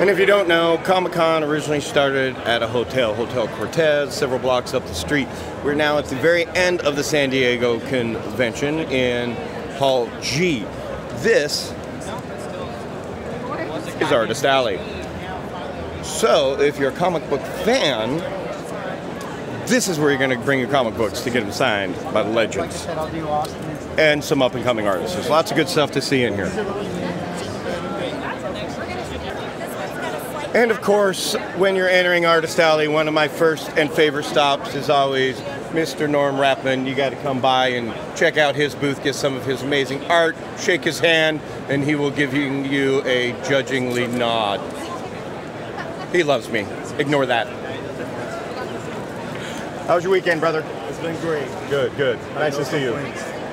And if you don't know, Comic-Con originally started at a hotel, Hotel Cortez, several blocks up the street. We're now at the very end of the San Diego convention in Hall G. This is Artist Alley. So, if you're a comic book fan, this is where you're going to bring your comic books to get them signed by the legends. And some up-and-coming artists. There's lots of good stuff to see in here. And of course, when you're entering Artist Alley, one of my first and favorite stops is always Mr. Norm Rappman. You got to come by and check out his booth, get some of his amazing art, shake his hand, and he will give you a judgingly nod. He loves me. Ignore that. How was your weekend, brother? It's been great. Good, good. Nice to see you.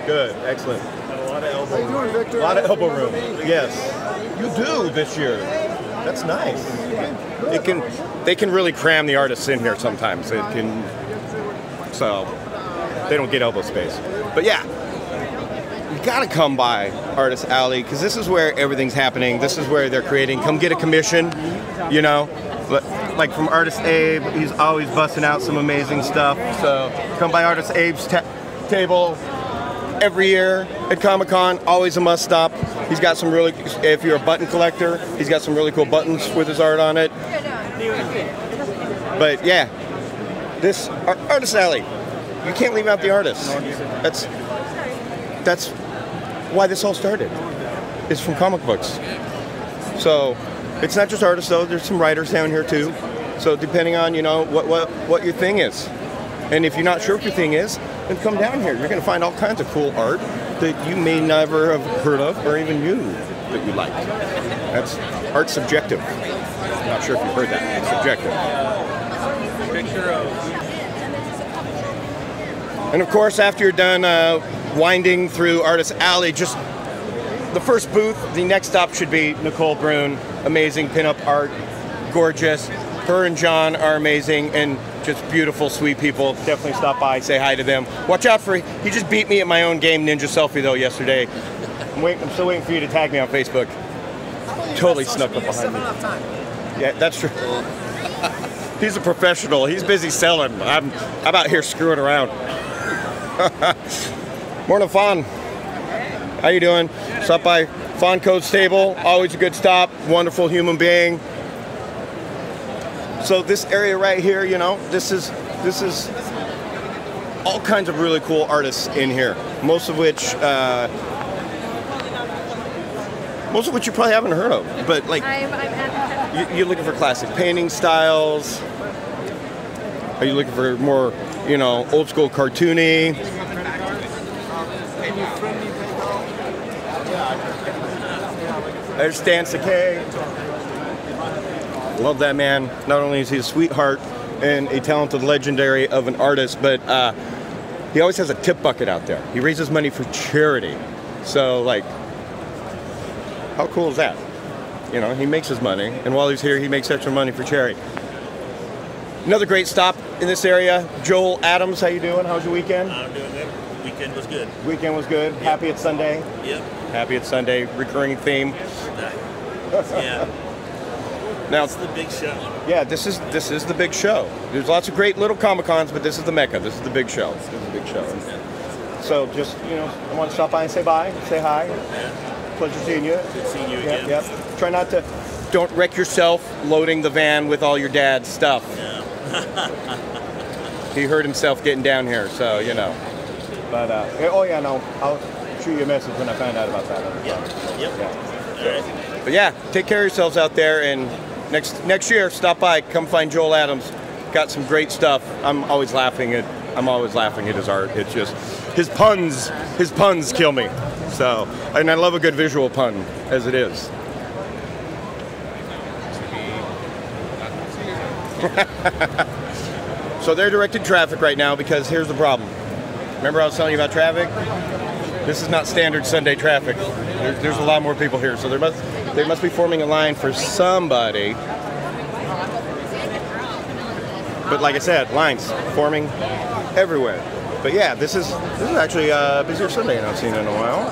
Good, excellent. A lot of elbow room. How you doing, Victor? A lot of elbow room. Yes. You do this year. That's nice. They can really cram the artists in here sometimes. So they don't get elbow space. But yeah, you gotta come by Artist Alley because this is where everything's happening. This is where they're creating. Come get a commission, you know. Like from Artist Abe, he's always busting out some amazing stuff. So come by Artist Abe's table every year at Comic-Con. Always a must stop. He's got some really, if you're a button collector, he's got some really cool buttons with his art on it. But yeah, this Artist Alley, you can't leave out the artists. That's why this all started. It's from comic books. So it's not just artists though. There's some writers down here too. So depending on what your thing is, and if you're not sure what your thing is, then come down here. You're going to find all kinds of cool art that you may never have heard of or even knew that you liked. That's art subjective. I'm not sure if you've heard that. It's subjective. And of course, after you're done winding through Artist Alley, just the first booth, the next stop should be Nicole Brune. Amazing pinup art, gorgeous. Her and John are amazing and just beautiful, sweet people. Definitely stop by, say hi to them. Watch out for, he just beat me at my own game ninja selfie though yesterday. I'm still waiting for you to tag me on Facebook. Totally snuck up behind me. Yeah, that's true. He's a professional. He's busy selling. I'm out here screwing around. Morning, Fawn. How you doing? Stop by Fawn Code's table. Always a good stop. Wonderful human being. So this area right here, you know, this is all kinds of really cool artists in here. Most of which you probably haven't heard of. But like, you're looking for classic painting styles. Are you looking for more, you know, old school cartoony? There's Stan Sakai. Love that man. Not only is he a sweetheart and a talented legendary of an artist, but he always has a tip bucket out there. He raises money for charity. So, like, how cool is that? You know, he makes his money, and while he's here, he makes extra money for charity. Another great stop in this area, Joel Adams. How you doing? How's your weekend? I'm doing good. Weekend was good. Weekend was good. Yep. Happy it's Sunday. Yep. Happy it's Sunday. Recurring theme. Yeah. Now it's the big show. Yeah, this is the big show. There's lots of great little Comic-Cons, but this is the Mecca. This is the big show. This is the big show. So just, you know, I want to stop by and say bye, say hi. Yeah. Pleasure seeing you. Good seeing you again. Yep. Try not to, don't wreck yourself loading the van with all your dad's stuff. Yeah. He hurt himself getting down here, so, you know. But, oh yeah, no, I'll shoot you a message when I find out about that. Yep. Yeah. All right. But yeah, take care of yourselves out there, and next year, stop by, come find Joel Adams. Got some great stuff. I'm always laughing at his art. It's just his puns kill me. So, and I love a good visual pun as it is. So they're directing traffic right now because here's the problem. Remember I was telling you about traffic? This is not standard Sunday traffic. There's a lot more people here, so they must be forming a line for somebody. But like I said, lines forming everywhere. But yeah, this is actually a busier Sunday than I've seen in a while,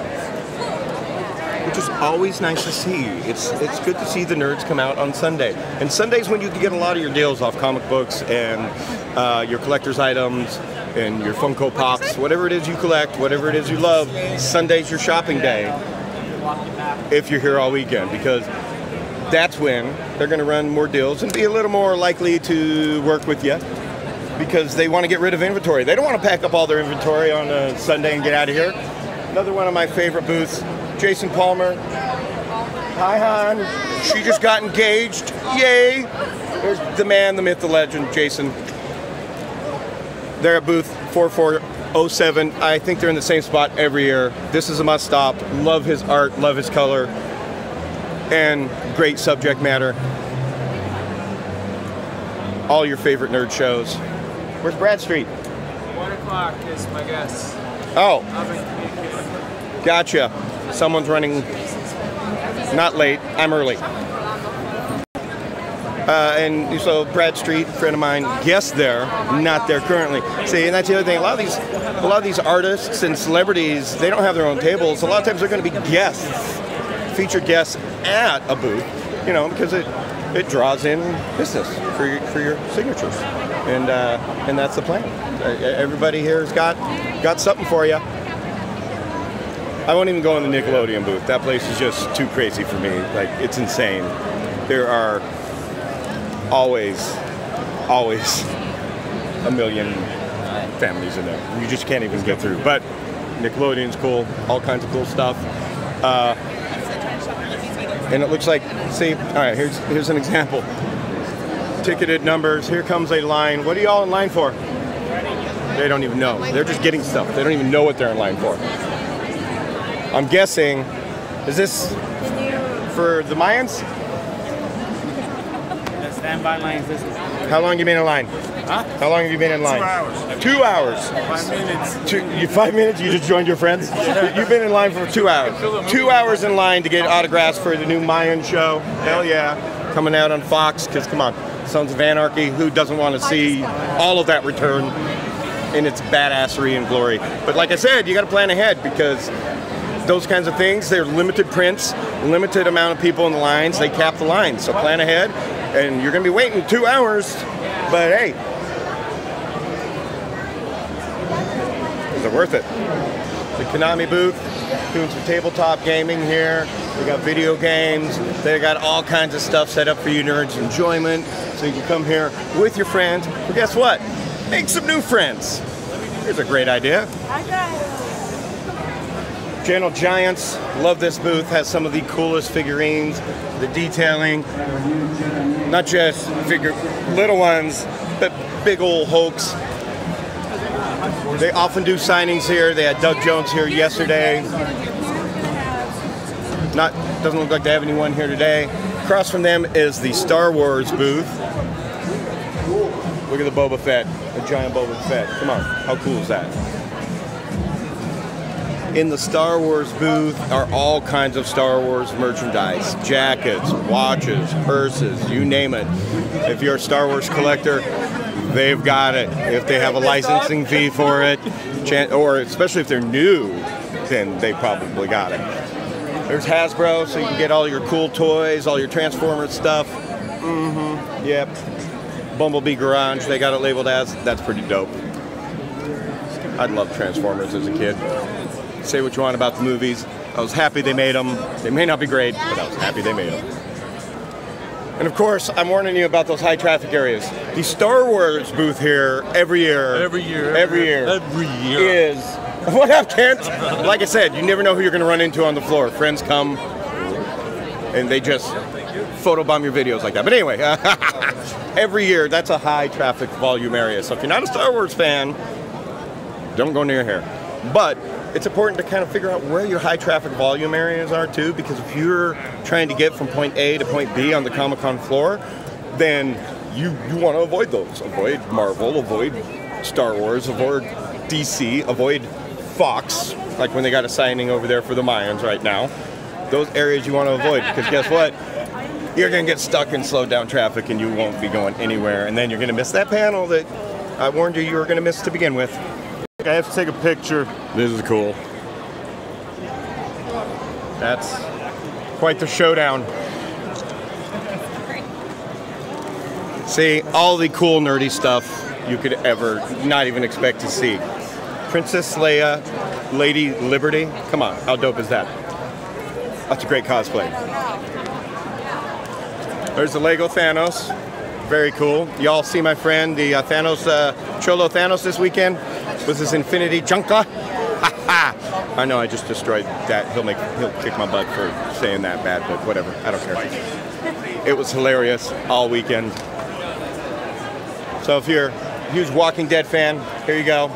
which just always nice to see. It's good to see the nerds come out on Sunday. And Sunday's when you can get a lot of your deals off comic books and your collector's items and your Funko Pops, whatever it is you collect, whatever it is you love. Sunday's your shopping day if you're here all weekend, because that's when they're going to run more deals and be a little more likely to work with you, because they want to get rid of inventory. They don't want to pack up all their inventory on a Sunday and get out of here. Another one of my favorite booths, Jason Palmer. Hi, hon. She just got engaged. Yay! There's the man, the myth, the legend, Jason. They're at booth 4407. I think they're in the same spot every year. This is a must stop. Love his art, love his color, and great subject matter. All your favorite nerd shows. Where's Bradstreet? 1 o'clock is my guess. Oh, I've been communicating. gotcha. Someone's running not late. I'm early. And so Bradstreet, friend of mine, guest there, not there currently. See, and that's the other thing. A lot of these artists and celebrities, they don't have their own tables. A lot of times they're going to be guests, featured guests at a booth, you know, because it draws in business for your signatures, and that's the plan. Everybody here has got something for you. I won't even go in the Nickelodeon booth. That place is just too crazy for me. Like, it's insane. There are always a million families in there. You just can't even get through. But Nickelodeon's cool. All kinds of cool stuff. And it looks like, see, all right, here's an example. Ticketed numbers. Here comes a line. What are y'all in line for? They don't even know. They're just getting stuff. They don't even know what they're in line for. I'm guessing, is this for the Mayans? The standby lines. This is. How long have you been in line? Huh? How long have you been in line? 2 hours. 2 hours. 5 minutes. 5 minutes? You just joined your friends? You've been in line for 2 hours. 2 hours in line to get autographs for the new Mayan show. Hell yeah. Coming out on Fox, because come on, Sons of Anarchy, who doesn't want to see all of that return in its badassery and glory? But like I said, you got to plan ahead, because those kinds of things, they're limited prints, limited amount of people in the lines, they cap the lines. So plan ahead, and you're going to be waiting 2 hours, but hey, is it worth it? The Konami booth, doing some tabletop gaming here. They got video games. They got all kinds of stuff set up for you nerds' enjoyment. So you can come here with your friends. But guess what? Make some new friends. Here's a great idea. Gentle Giants, love this booth. Has some of the coolest figurines. The detailing, not just little ones, but big old Hulks. They often do signings here. They had Doug Jones here yesterday. Doesn't look like they have anyone here today. Across from them is the Star Wars booth. Look at the Boba Fett, the giant Boba Fett. Come on, how cool is that? In the Star Wars booth are all kinds of Star Wars merchandise, jackets, watches, purses, you name it. If you're a Star Wars collector, they've got it. If they have a licensing fee for it, or especially if they're new, then they probably got it. There's Hasbro, so you can get all your cool toys, all your Transformers stuff. Yep. Bumblebee Garage, they got it labeled as. That's pretty dope. I'd love Transformers as a kid. Say what you want about the movies. I was happy they made them. They may not be great, but I was happy they made them. And of course, I'm warning you about those high traffic areas. The Star Wars booth here every year is, what up, Kent? Like I said, you never know who you're going to run into on the floor. Friends come and they just photobomb your videos like that. But anyway, every year, that's a high traffic volume area. So if you're not a Star Wars fan, don't go near here. But it's important to kind of figure out where your high traffic volume areas are too, because if you're trying to get from point A to point B on the Comic-Con floor, then you want to avoid those. Avoid Marvel, avoid Star Wars, avoid DC, avoid Fox, like when they got a signing over there for the Mayans right now. Those areas you want to avoid, because guess what? You're going to get stuck in slowed down traffic and you won't be going anywhere, and then you're going to miss that panel that I warned you were going to miss to begin with. I have to take a picture. This is cool. That's Quite the showdown. See, all the cool nerdy stuff you could ever not even expect to see. Princess Leia, Lady Liberty. Come on, how dope is that? That's a great cosplay. There's the Lego Thanos. Very cool. Y'all see my friend, the Thanos, Cholo Thanos this weekend with his Infinity Junka. I know I just destroyed that. He'll kick my butt for saying that bad, but whatever. I don't care. It was hilarious all weekend. So if you're a huge Walking Dead fan, here you go.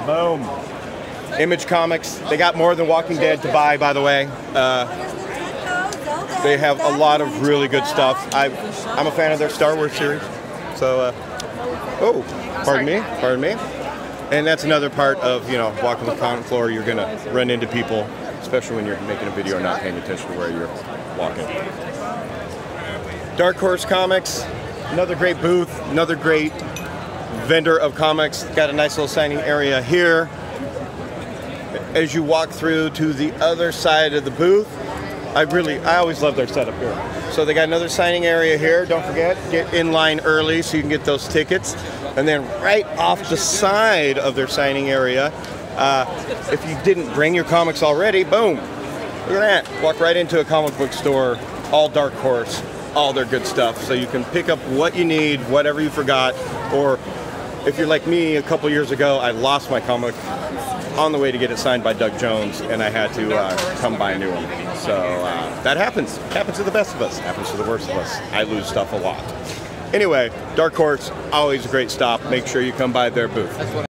Boom. Image Comics. They got more than Walking Dead to buy, by the way. They have a lot of really good stuff. I'm a fan of their Star Wars series. So, pardon me. And that's another part of, walking the comic floor. You're gonna run into people, especially when you're making a video and not paying attention to where you're walking. Dark Horse Comics, another great booth, another great vendor of comics. Got a nice little signing area here. As you walk through to the other side of the booth, I always love their setup here. So they got another signing area here. Don't forget, get in line early so you can get those tickets. And then right off the side of their signing area, if you didn't bring your comics already, boom, look at that. Walk right into a comic book store, all Dark Horse, all their good stuff. So you can pick up what you need, whatever you forgot, or if you're like me, a couple years ago, I lost my comic on the way to get it signed by Doug Jones, and I had to come buy a new one. So that happens. Happens to the best of us. Happens to the worst of us. I lose stuff a lot. Anyway, Dark Horse, always a great stop. Make sure you come by their booth.